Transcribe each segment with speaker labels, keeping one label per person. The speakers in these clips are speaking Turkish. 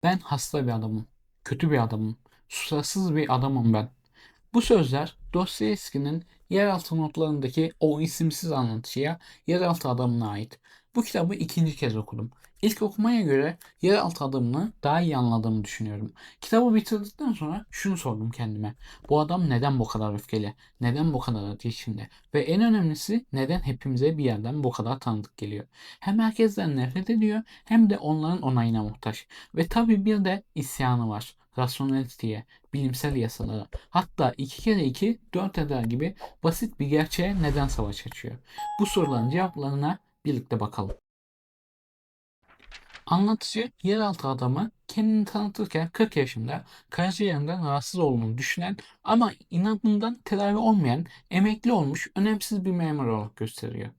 Speaker 1: Ben hasta bir adamım. Kötü bir adamım. Susarsız bir adamım ben. Bu sözler Dostoyevski'nin Yeraltı Notlarındaki o isimsiz anlatıya Yeraltı Adamı'na ait. Bu kitabı ikinci kez okudum. İlk okumaya göre Yeraltı Adamı'nı daha iyi anladığımı düşünüyorum. Kitabı bitirdikten sonra şunu sordum kendime. Bu adam neden bu kadar öfkeli? Neden bu kadar acı içinde? Ve en önemlisi neden hepimize bir yerden bu kadar tanıdık geliyor? Hem herkesten nefret ediyor hem de onların onayına muhtaç. Ve tabii bir de isyanı var. Rasyoneliteye, bilimsel yasalara. Hatta 2 kere 2 4 eder gibi basit bir gerçeğe neden savaş açıyor? Bu soruların cevaplarına birlikte bakalım. Anlatıcı yeraltı adamı kendini tanıtırken 40 yaşında karaciğerinden rahatsız olduğunu düşünen ama inadından tedavi olmayan emekli olmuş önemsiz bir memur olarak gösteriyor.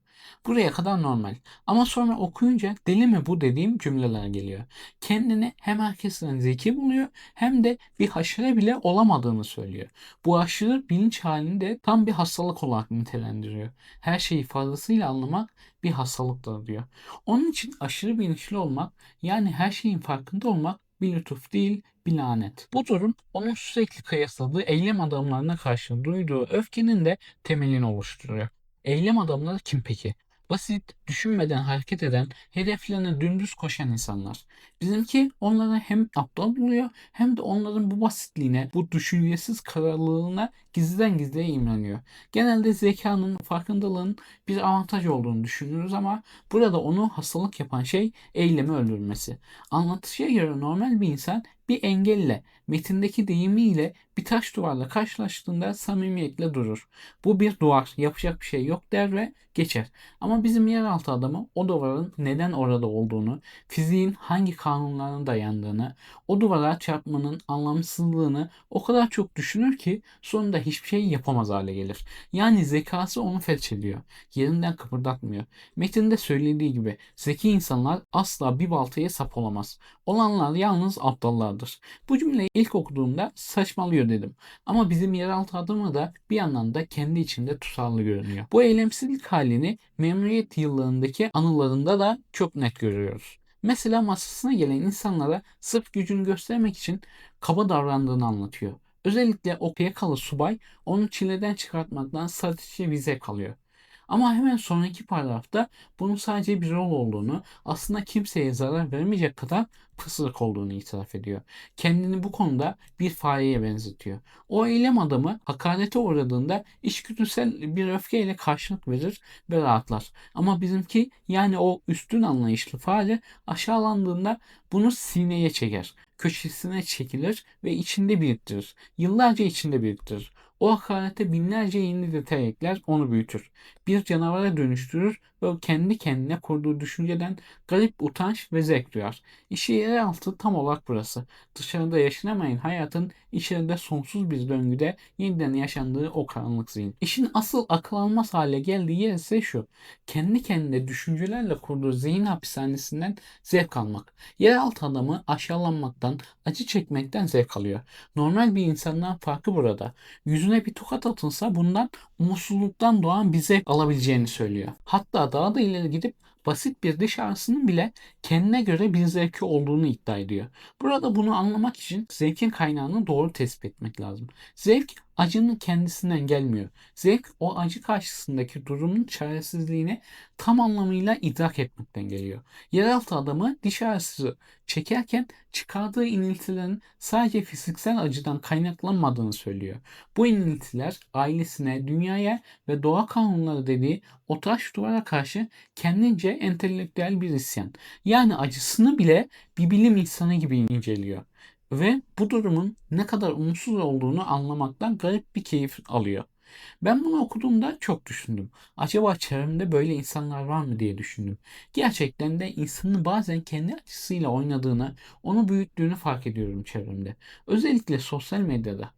Speaker 1: Buraya kadar normal. Ama sonra okuyunca deli mi bu dediğim cümleler geliyor. Kendini hem herkesten zeki buluyor hem de bir haşere bile olamadığını söylüyor. Bu aşırı bilinç halini de tam bir hastalık olarak nitelendiriyor. Her şeyi fazlasıyla anlamak bir hastalıktır diyor. Onun için aşırı bilinçli olmak, yani her şeyin farkında olmak, bir lütuf değil, bir lanet. Bu durum onun sürekli kıyasladığı eylem adamlarına karşı duyduğu öfkenin de temelini oluşturuyor. Eylem adamları kim peki? Basit, düşünmeden hareket eden, hedeflerine dümdüz koşan insanlar. Bizimki onları hem aptal buluyor hem de onların bu basitliğine, bu düşüncesiz kararlılığına gizliden gizliye imreniyor. Genelde zekanın, farkındalığın bir avantaj olduğunu düşünürüz ama burada onu hastalık yapan şey eylemi öldürmesi. Anlatışa göre normal bir insan bir engelle, metindeki deyimiyle bir taş duvarla karşılaştığında samimiyetle durur. Bu bir duvar, yapacak bir şey yok der ve geçer. Ama bizim yeraltı adamı o duvarın neden orada olduğunu, fiziğin hangi kanunlarına dayandığını, o duvara çarpmanın anlamsızlığını o kadar çok düşünür ki sonunda hiçbir şey yapamaz hale gelir. Yani zekası onu felç ediyor. Yerinden kıpırdatmıyor. Metinde söylediği gibi zeki insanlar asla bir baltaya sap olamaz. Olanlar yalnız aptallardır. Bu cümleyi ilk okuduğumda saçmalıyor dedim. Ama bizim yeraltı adamı da bir yandan da kendi içinde tutarlı görünüyor. Bu eylemsizlik halini memuriyet yıllarındaki anılarında da çok net görüyoruz. Mesela masasına gelen insanlara sırf gücünü göstermek için kaba davrandığını anlatıyor. Özellikle o yakalı subay onu çileden çıkartmaktan sadece bir zevk alıyor. Ama hemen sonraki paragrafta bunun sadece bir rol olduğunu, aslında kimseye zarar vermeyecek kadar pısırık olduğunu itiraf ediyor. Kendini bu konuda bir fareye benzetiyor. O eylem adamı hakarete uğradığında içgüdüsel bir öfkeyle karşılık verir ve rahatlar. Ama bizimki, yani o üstün anlayışlı fare, aşağılandığında bunu sineye çeker. Köşesine çekilir ve içinde biriktirir. Yıllarca içinde biriktirir. O hakarete binlerce yeni detay ekler, onu büyütür. Bir canavara dönüştürür ve o kendi kendine kurduğu düşünceden garip utanç ve zevk duyar. İşi yeraltı tam olarak burası. Dışarıda yaşanamayan hayatın içeride sonsuz bir döngüde yeniden yaşandığı o karanlık zihin. İşin asıl akıl almaz hale geldiği yer ise şu. Kendi kendine düşüncelerle kurduğu zihin hapishanesinden zevk almak. Yeraltı adamı aşağılanmaktan, acı çekmekten zevk alıyor. Normal bir insandan farkı burada. Yüzüne bir tokat atılsa bundan umutsuzluktan doğan bir zevk alabileceğini söylüyor. Hatta daha da ileri gidip basit bir diş ağrısının bile kendine göre bir zevki olduğunu iddia ediyor. Burada bunu anlamak için zevkin kaynağını doğru tespit etmek lazım. Zevk acının kendisinden gelmiyor. Zevk o acı karşısındaki durumun çaresizliğini tam anlamıyla idrak etmekten geliyor. Yeraltı adamı diş ağrısı çekerken çıkardığı iniltilerin sadece fiziksel acıdan kaynaklanmadığını söylüyor. Bu iniltiler ailesine, dünyaya ve doğa kanunları dediği o taş duvara karşı kendince entelektüel bir isyan. Yani acısını bile bir bilim insanı gibi inceliyor. Ve bu durumun ne kadar umutsuz olduğunu anlamaktan garip bir keyif alıyor. Ben bunu okuduğumda çok düşündüm. Acaba çevremde böyle insanlar var mı diye düşündüm. Gerçekten de insanın bazen kendi acısıyla oynadığını, onu büyüttüğünü fark ediyorum çevremde. Özellikle sosyal medyada.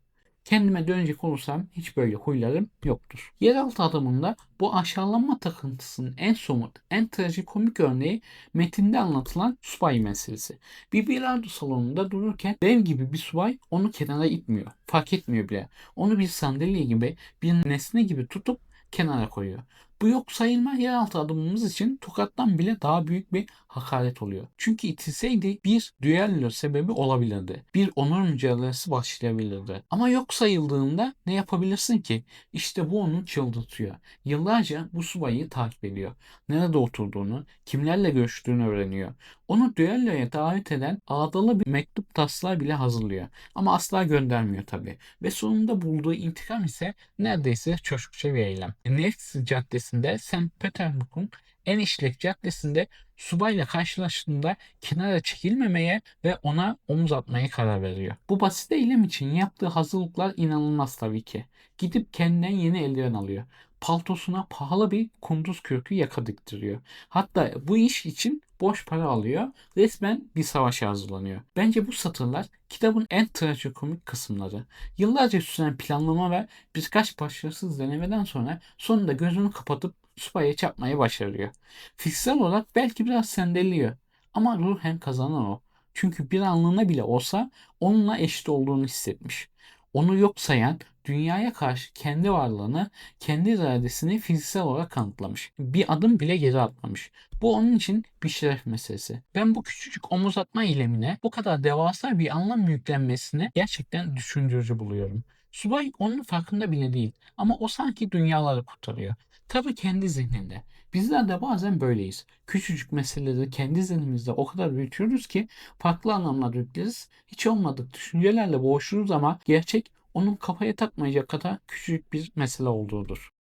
Speaker 1: Kendime dönecek olursam hiç böyle huylarım yoktur. Yeraltı adamında bu aşağılanma takıntısının en somut, en trajikomik örneği metinde anlatılan subay meselesi. Bir bilardo salonunda dururken dev gibi bir subay onu kenara itmiyor. Fark etmiyor bile. Onu bir sandalye gibi, bir nesne gibi tutup kenara koyuyor. Bu yok sayılma yeraltı adımımız için tokattan bile daha büyük bir hakaret oluyor. Çünkü itilseydi bir düello sebebi olabilirdi. Bir onur mücadelesi başlayabilirdi. Ama yok sayıldığında ne yapabilirsin ki? İşte bu onu çıldırtıyor. Yıllarca bu subayı takip ediyor. Nerede oturduğunu, kimlerle görüştüğünü öğreniyor. Onu düelloya davet eden ağdalı bir mektup taslağı bile hazırlıyor. Ama asla göndermiyor tabii. Ve sonunda bulduğu intikam ise neredeyse çocukça bir eylem. Nevski Caddesi'nde St. Petersburg'un en işlek caddesinde subayla karşılaştığında kenara çekilmemeye ve ona omuz atmaya karar veriyor. Bu basit eylem için yaptığı hazırlıklar inanılmaz tabii ki. Gidip kendinden yeni eldiven alıyor. Paltosuna pahalı bir kunduz kürkü yaka diktiriyor. Hatta bu iş için boş para alıyor. Resmen bir savaşa hazırlanıyor. Bence bu satırlar kitabın en trajikomik kısımları. Yıllarca süren planlama ve birkaç başarısız denemeden sonra sonunda gözünü kapatıp supaya çarpmayı başarıyor. Fiziksel olarak belki biraz sendeliyor. Ama ruhen kazanan o. Çünkü bir anlığına bile olsa onunla eşit olduğunu hissetmiş. Onu yok sayan, dünyaya karşı kendi varlığını, kendi iradesini fiziksel olarak kanıtlamış. Bir adım bile geri atmamış. Bu onun için bir şeref meselesi. Ben bu küçücük omuz atma eylemine bu kadar devasa bir anlam yüklenmesini gerçekten düşündürücü buluyorum. Subay onun farkında bile değil ama o sanki dünyaları kurtarıyor. Tabii kendi zihninde. Bizler de bazen böyleyiz. Küçücük meseleleri kendi zihnimizde o kadar büyütüyoruz ki farklı anlamlar yükleriz. Hiç olmadık düşüncelerle boğuşuruz ama gerçek onun kafaya takmayacak kadar küçücük bir mesele olduğudur.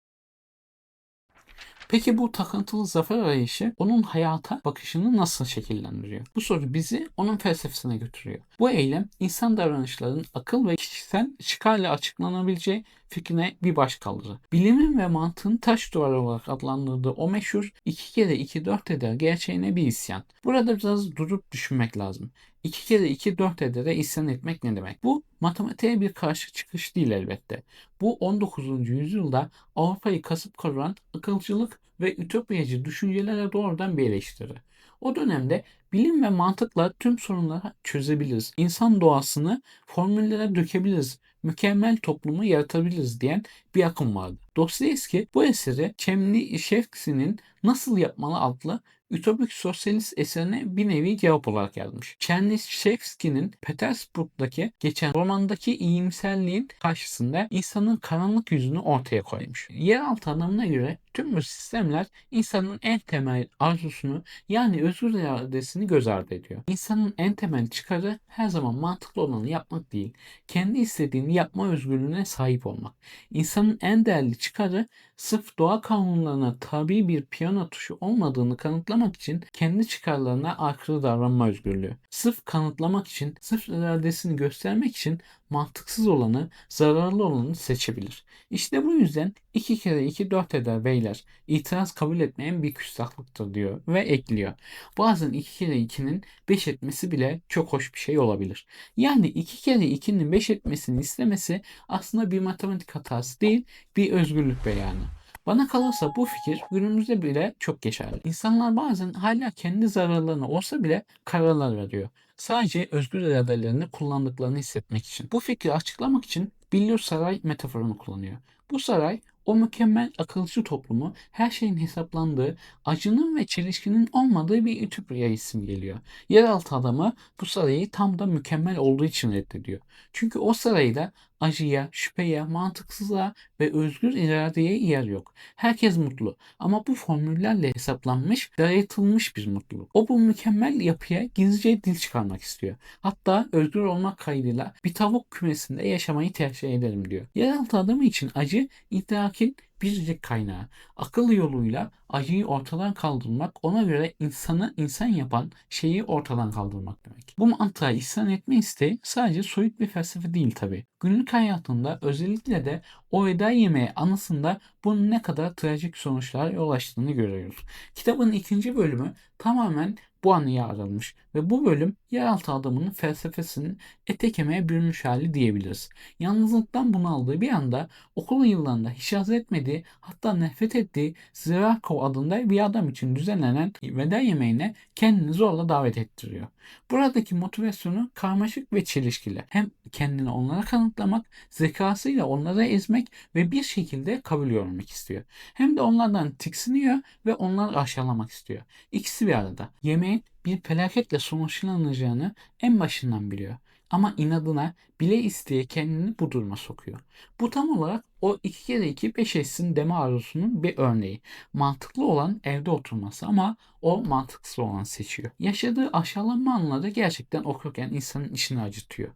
Speaker 1: Peki bu takıntılı zafer arayışı onun hayata bakışını nasıl şekillendiriyor? Bu soru bizi onun felsefesine götürüyor. Bu eylem insan davranışlarının akıl ve kişisel çıkarla açıklanabileceği fikrine bir baş kaldırır. Bilimin ve mantığın taş duvarı olarak adlandırdığı o meşhur 2 kere 2 4 eder gerçeğine bir isyan. Burada biraz durup düşünmek lazım. 2 kere 2 4 edere isyan etmek ne demek? Bu matematiğe bir karşı çıkış değil elbette. Bu 19. yüzyılda Avrupa'yı kasıp kavuran akılcılık ve ütopyacı düşüncelere doğrudan bir eleştiri. O dönemde bilim ve mantıkla tüm sorunları çözebiliriz. İnsan doğasını formüllere dökebiliriz. Mükemmel toplumu yaratabiliriz diyen bir akım vardı. Dostoyevski bu eseri Çernyshevski'nin Nasıl Yapmalı adlı ütopik sosyalist eserine bir nevi cevap olarak yazmış. Çernyshevski'nin Petersburg'daki geçen romandaki iyimserliğin karşısında insanın karanlık yüzünü ortaya koymuş. Yeraltı anlamına göre tüm bu sistemler insanın en temel arzusunu yani özgür iradesini göz ardı ediyor. İnsanın en temel çıkarı her zaman mantıklı olanı yapmak değil, kendi istediğini yapma özgürlüğüne sahip olmak. İnsanın en değerli çıkarı sırf doğa kanunlarına tabi bir piyano tuşu olmadığını kanıtlamak için kendi çıkarlarına aykırı davranma özgürlüğü. Sırf kanıtlamak için, sırf iradesini göstermek için mantıksız olanı, zararlı olanı seçebilir. İşte bu yüzden 2 kere 2 4 eder beyler. İtiraz kabul etmeyen bir küstahlıktır diyor ve ekliyor. Bazen 2 kere 2'nin 5 etmesi bile çok hoş bir şey olabilir. Yani 2 kere 2'nin 5 etmesini istemesi aslında bir matematik hatası değil, bir özgürlük beyanı. Bana kalırsa bu fikir günümüzde bile çok geçerli. İnsanlar bazen hala kendi zararlarına olsa bile kararlar veriyor. Sadece özgür iradelerini kullandıklarını hissetmek için. Bu fikri açıklamak için Billur Saray metaforunu kullanıyor. Bu saray o mükemmel akılcı toplumu her şeyin hesaplandığı, acının ve çelişkinin olmadığı bir ütopya simgeliyor. Yeraltı adamı bu sarayı tam da mükemmel olduğu için reddediyor. Çünkü o sarayda acıya, şüpheye, mantıksızlığa ve özgür iradeye yer yok. Herkes mutlu ama bu formüllerle hesaplanmış, dayatılmış bir mutluluk. O bu mükemmel yapıya gizlice dil çıkarmak istiyor. Hatta özgür olmak kaydıyla bir tavuk kümesinde yaşamayı tercih ederim diyor. Yeraltı adamı için acı idrakin biricik kaynağı. Akıl yoluyla acıyı ortadan kaldırmak ona göre insanı insan yapan şeyi ortadan kaldırmak demek. Bu mantığa isyan etme isteği sadece soyut bir felsefe değil tabi. Günlük hayatında özellikle de o veda yemeği anısında bunun ne kadar trajik sonuçlara yol açtığını görüyoruz. Kitabın ikinci bölümü tamamen bu anıya aranmış ve bu bölüm yeraltı adamının felsefesinin ete kemiğe bürünmüş hali diyebiliriz. Yalnızlıktan bunaldığı bir anda okul yıllarında hiç haz etmediği hatta nefret ettiği Zirakov adında bir adam için düzenlenen veda yemeğine kendini zorla davet ettiriyor. Buradaki motivasyonu karmaşık ve çelişkili. Hem kendini onlara kanıtlamak, zekasıyla onları ezmek ve bir şekilde kabul görmek istiyor. Hem de onlardan tiksiniyor ve onları aşağılamak istiyor. İkisi bir arada. Yemeğin bir felaketle sonuçlanacağını en başından biliyor. Ama inadına bile isteye kendini bu duruma sokuyor. Bu tam olarak o 2 kere 2 5 etsin deme arzusunun bir örneği. Mantıklı olan evde oturması ama o mantıksız olanı seçiyor. Yaşadığı aşağılanma anları gerçekten okurken insanın içini acıtıyor.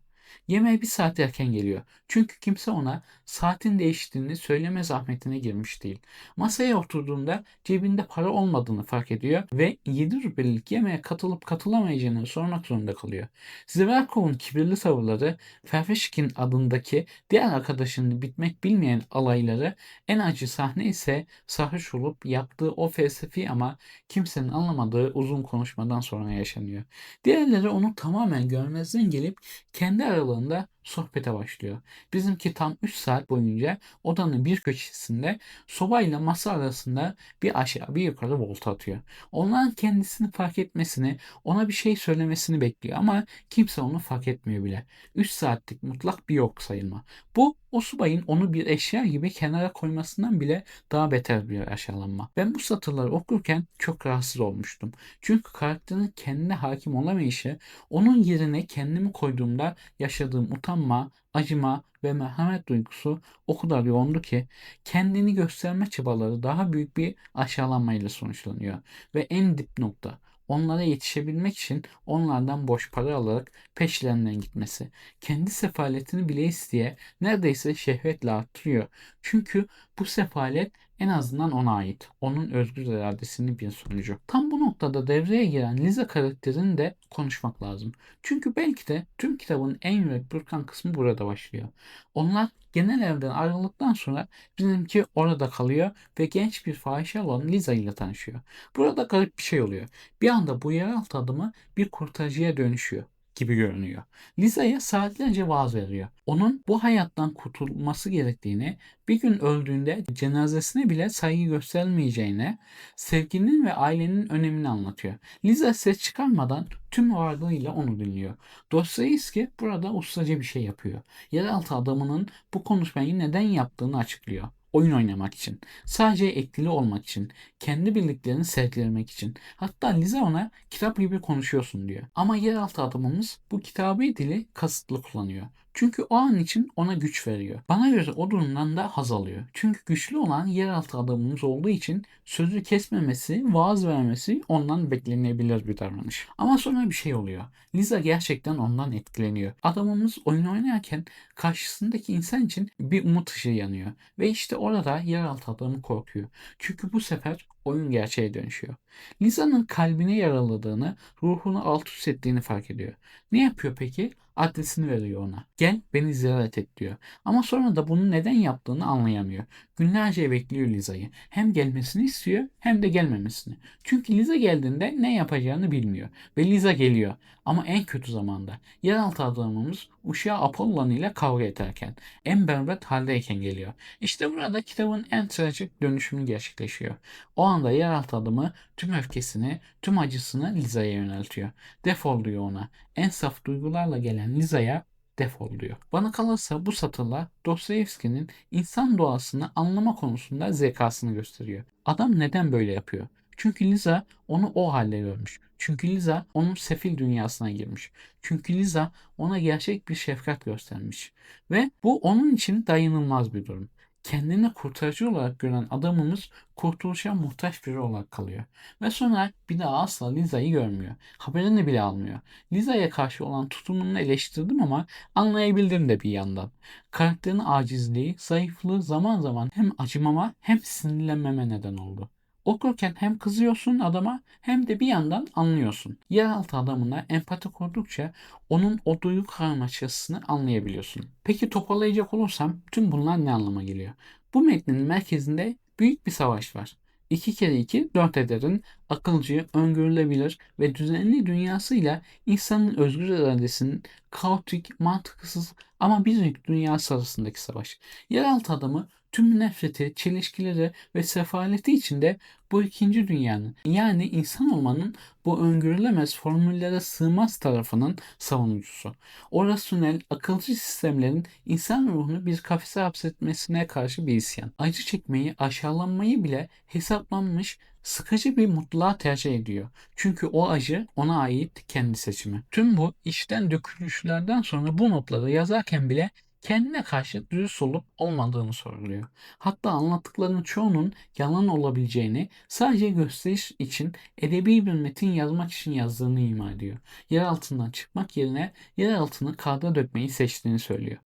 Speaker 1: Yemeğe bir saat erken geliyor. Çünkü kimse ona saatin değiştiğini söyleme zahmetine girmiş değil. Masaya oturduğunda cebinde para olmadığını fark ediyor ve 7 rubelik yemeğe katılıp katılamayacağını sormak zorunda kalıyor. Zverkov'un kibirli tavırları, Ferfişkin adındaki diğer arkadaşının bitmek bilmeyen alayları, en acı sahne ise sarhoş olup yaptığı o felsefi ama kimsenin anlamadığı uzun konuşmadan sonra yaşanıyor. Diğerleri onu tamamen görmezden gelip kendi aralarında sohbete başlıyor. Bizimki tam 3 saat boyunca odanın bir köşesinde sobayla masa arasında bir aşağı bir yukarı volta atıyor. Onların kendisini fark etmesini, ona bir şey söylemesini bekliyor ama kimse onu fark etmiyor bile. 3 saatlik mutlak bir yok sayılma. Bu o subayın onu bir eşya gibi kenara koymasından bile daha beter bir aşağılanma. Ben bu satırları okurken çok rahatsız olmuştum. Çünkü karakterin kendine hakim olamayışı, onun yerine kendimi koyduğumda yaşadığım utanma, acıma ve merhamet duygusu o kadar yoğundu ki kendini gösterme çabaları daha büyük bir aşağılanmayla sonuçlanıyor. Ve en dip nokta onlara yetişebilmek için onlardan borç para alarak peşlerinden gitmesi. Kendi sefaletini bile isteye neredeyse şehvetle arttırıyor. Çünkü bu sefalet en azından ona ait. Onun özgür iradesinin bir sonucu. Tam bu noktada devreye giren Liza karakterini de konuşmak lazım. Çünkü belki de tüm kitabın en yürek burkan kısmı burada başlıyor. Onlar genel evden ayrıldıktan sonra bizimki orada kalıyor ve genç bir fahişe olan Liza ile tanışıyor. Burada garip bir şey oluyor. Bir anda bu yeraltı adamı bir kurtarıcıya dönüşüyor gibi görünüyor. Liza'ya saatlerce vaaz veriyor. Onun bu hayattan kurtulması gerektiğini, bir gün öldüğünde cenazesine bile saygı gösterilmeyeceğine, sevginin ve ailenin önemini anlatıyor. Liza ses çıkarmadan tüm varlığıyla onu dinliyor. Dostoyevski burada ustaca bir şey yapıyor. Yeraltı adamının bu konuşmayı neden yaptığını açıklıyor. Oyun oynamak için. Sadece etkili olmak için. Kendi bildiklerini sergilemek için. Hatta Liza ona kitap gibi konuşuyorsun diyor. Ama yeraltı adamımız bu kitabi dili kasıtlı kullanıyor. Çünkü o an için ona güç veriyor. Bana göre o durumdan da haz alıyor. Çünkü güçlü olan yeraltı adamımız olduğu için sözü kesmemesi, vaaz vermesi ondan beklenebilir bir davranış. Ama sonra bir şey oluyor. Liza gerçekten ondan etkileniyor. Adamımız oyun oynarken karşısındaki insan için bir umut ışığı yanıyor. Ve işte orada yeraltı adamı korkuyor. Çünkü bu sefer oyun gerçeğe dönüşüyor. Liza'nın kalbine yaraladığını, ruhunu alt üst ettiğini fark ediyor. Ne yapıyor peki? Adresini veriyor ona. Gel beni ziyaret et diyor. Ama sonra da bunu neden yaptığını anlayamıyor. Günlerce bekliyor Liza'yı. Hem gelmesini istiyor hem de gelmemesini. Çünkü Liza geldiğinde ne yapacağını bilmiyor. Ve Liza geliyor. Ama en kötü zamanda. Yeraltı adamımız uşağı Apollon ile kavga ederken, en berbat haldeyken geliyor. İşte burada kitabın en trajik dönüşümü gerçekleşiyor. O anda yeraltı adamı tüm öfkesini, tüm acısını Liza'ya yöneltiyor. Defol diyor ona. En saf duygularla gelen Liza'ya defol diyor. Bana kalırsa bu satırlar Dostoyevski'nin insan doğasını anlama konusunda zekasını gösteriyor. Adam neden böyle yapıyor? Çünkü Liza onu o halde görmüş. Çünkü Liza onun sefil dünyasına girmiş. Çünkü Liza ona gerçek bir şefkat göstermiş. Ve bu onun için dayanılmaz bir durum. Kendini kurtarıcı olarak gören adamımız kurtuluşa muhtaç biri olarak kalıyor. Ve sonra bir daha asla Liza'yı görmüyor. Haberini bile almıyor. Liza'ya karşı olan tutumunu eleştirdim ama anlayabildim de bir yandan. Karakterin acizliği, zayıflığı zaman zaman hem acımama hem sinirlenmeme neden oldu. Okurken hem kızıyorsun adama hem de bir yandan anlıyorsun. Yeraltı adamına empati kurdukça onun o duygu karmaşasını anlayabiliyorsun. Peki toparlayacak olursam tüm bunlar ne anlama geliyor? Bu metnin merkezinde büyük bir savaş var. 2 kere 2 4 ederin akılcı, öngörülebilir ve düzenli dünyasıyla insanın özgür iradesinin kaotik, mantıksız ama biricik dünyası arasındaki savaş. Yeraltı adamı Tüm nefreti, çelişkileri ve sefaleti içinde bu ikinci dünyanın, yani insan olmanın bu öngörülemez formüllere sığmaz tarafının savunucusu. O rasyonel, akılcı sistemlerin insan ruhunu bir kafese hapsetmesine karşı bir isyan. Acı çekmeyi, aşağılanmayı bile hesaplanmış sıkıcı bir mutluluğa tercih ediyor. Çünkü o acı ona ait kendi seçimi. Tüm bu içten dökülüşlerden sonra bu notları yazarken bile kendine karşı dürüst olup olmadığını sorguluyor. Hatta anlattıklarının çoğunun yalan olabileceğini, sadece gösteriş için edebi bir metin yazmak için yazdığını ima ediyor. Yer altından çıkmak yerine yer altını kağıda dökmeyi seçtiğini söylüyor.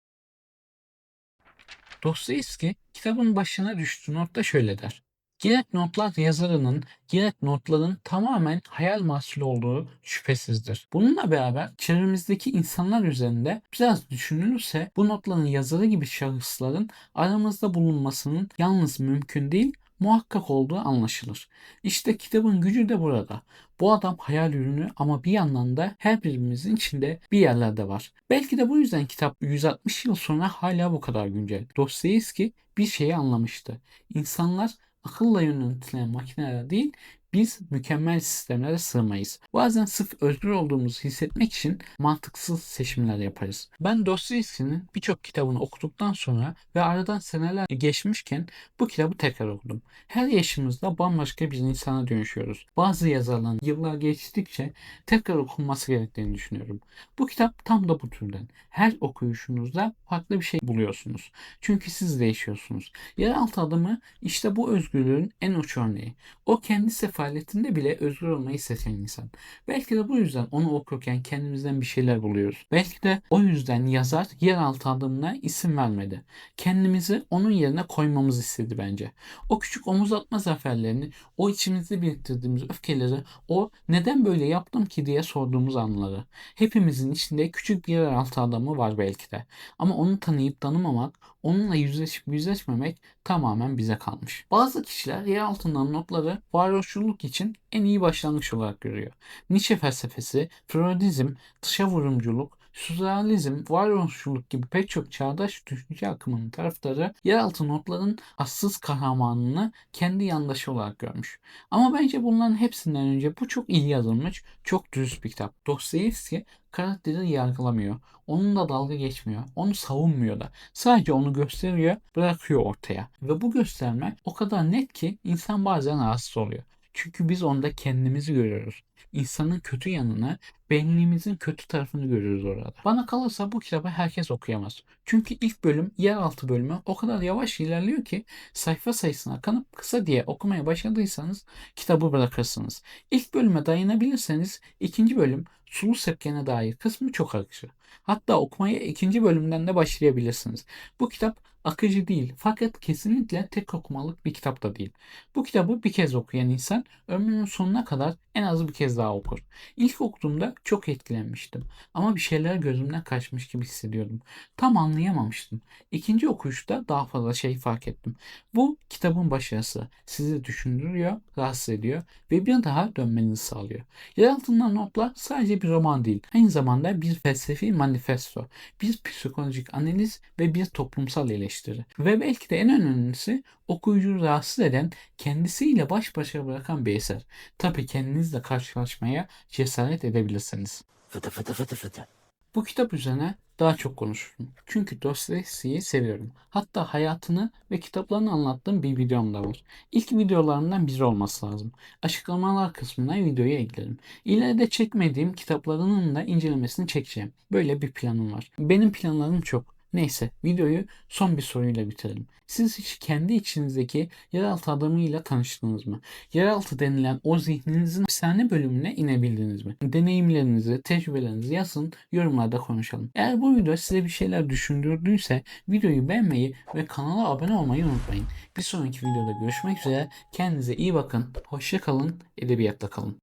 Speaker 1: Dostoyevski kitabın başına düştüğü notta şöyle der. Gerek notlar yazarının, gerek notların tamamen hayal mahsulü olduğu şüphesizdir. Bununla beraber çevremizdeki insanlar üzerinde biraz düşünülürse bu notların yazarı gibi şahısların aramızda bulunmasının yalnız mümkün değil, muhakkak olduğu anlaşılır. İşte kitabın gücü de burada. Bu adam hayal ürünü ama bir yandan da her birimizin içinde bir yerlerde var. Belki de bu yüzden kitap 160 yıl sonra hala bu kadar güncel. Dostoyevski bir şeyi anlamıştı. İnsanlar akılla yönetilen makineler değil, biz mükemmel sistemlere sığmayız. Bazen sırf özgür olduğumuzu hissetmek için mantıksız seçimler yaparız. Ben Dostoyevski'nin birçok kitabını okuduktan sonra ve aradan seneler geçmişken bu kitabı tekrar okudum. Her yaşımızda bambaşka bir insana dönüşüyoruz. Bazı yazarların yıllar geçtikçe tekrar okunması gerektiğini düşünüyorum. Bu kitap tam da bu türden. Her okuyuşunuzda farklı bir şey buluyorsunuz. Çünkü siz değişiyorsunuz. Yeraltı adamı işte bu özgürlüğün en uç örneği. O kendi sefaletinde bile özgür olmayı seçen insan. Belki de bu yüzden onu okurken kendimizden bir şeyler buluyoruz. Belki de o yüzden yazar yeraltı adamına isim vermedi. Kendimizi onun yerine koymamızı istedi bence. O küçük omuz atma zaferlerini, o içimizde biriktirdiğimiz öfkeleri, o neden böyle yaptım ki diye sorduğumuz anları. Hepimizin içinde küçük bir yeraltı adamı var belki de. Ama onu tanıyıp tanımamak, onunla yüzleşip yüzleşmemek tamamen bize kalmış. Bazı kişiler yer altından notları varoluşçuluk için en iyi başlangıç olarak görüyor. Nietzsche felsefesi, Freudizm, dışa vurumculuk, sürrealizm, varoluşçuluk gibi pek çok çağdaş düşünce akımının taraftarı yeraltı notların assız kahramanını kendi yandaşı olarak görmüş. Ama bence bunların hepsinden önce bu çok iyi yazılmış, çok dürüst bir kitap. Dostoyevski karakteri yargılamıyor. Onunla dalga geçmiyor. Onu savunmuyor da. Sadece onu gösteriyor, bırakıyor ortaya. Ve bu gösterme o kadar net ki insan bazen rahatsız oluyor. Çünkü biz onda kendimizi görüyoruz. İnsanın kötü yanını, benliğimizin kötü tarafını görüyoruz orada. Bana kalırsa bu kitabı herkes okuyamaz. Çünkü ilk bölüm, yeraltı bölümü o kadar yavaş ilerliyor ki sayfa sayısına kanıp kısa diye okumaya başladıysanız kitabı bırakırsınız. İlk bölüme dayanabilirseniz ikinci bölüm sulu sepkene dair kısmı çok akıcı. Hatta okumaya ikinci bölümden de başlayabilirsiniz. Bu kitap akıcı değil fakat kesinlikle tek okumalık bir kitap da değil. Bu kitabı bir kez okuyan insan ömrünün sonuna kadar en az bir kez daha okur. İlk okuduğumda çok etkilenmiştim ama bir şeyler gözümden kaçmış gibi hissediyordum. Tam anlayamamıştım. İkinci okuyuşta daha fazla şey fark ettim. Bu kitabın başarısı. Sizi düşündürüyor, rahatsız ediyor ve bir daha dönmenizi sağlıyor. Yer altından notlar sadece bir roman değil. Aynı zamanda bir felsefi manifesto, bir psikolojik analiz ve bir toplumsal eleştiri. Ve belki de en önemlisi okuyucuyu rahatsız eden, kendisiyle baş başa bırakan bir eser. Tabii kendinizle karşılaşmaya cesaret edebilirsiniz.
Speaker 2: Fıtı fıtı fıtı fıtı.
Speaker 1: Bu kitap üzerine daha çok konuşurum. Çünkü Dostoyevski'yi seviyorum. Hatta hayatını ve kitaplarını anlattığım bir videom da var. İlk videolarından biri olması lazım. Açıklamalar kısmına videoyu eklerim. İleride çekmediğim kitaplarının da incelemesini çekeceğim. Böyle bir planım var. Benim planlarım çok. Neyse, videoyu son bir soruyla bitirelim. Siz hiç kendi içinizdeki yeraltı adamıyla tanıştınız mı? Yeraltı denilen o zihninizin efsane bölümüne inebildiniz mi? Deneyimlerinizi, tecrübelerinizi yazın, yorumlarda konuşalım. Eğer bu video size bir şeyler düşündürdüyse videoyu beğenmeyi ve kanala abone olmayı unutmayın. Bir sonraki videoda görüşmek üzere. Kendinize iyi bakın. Hoşça kalın. Edebiyatla kalın.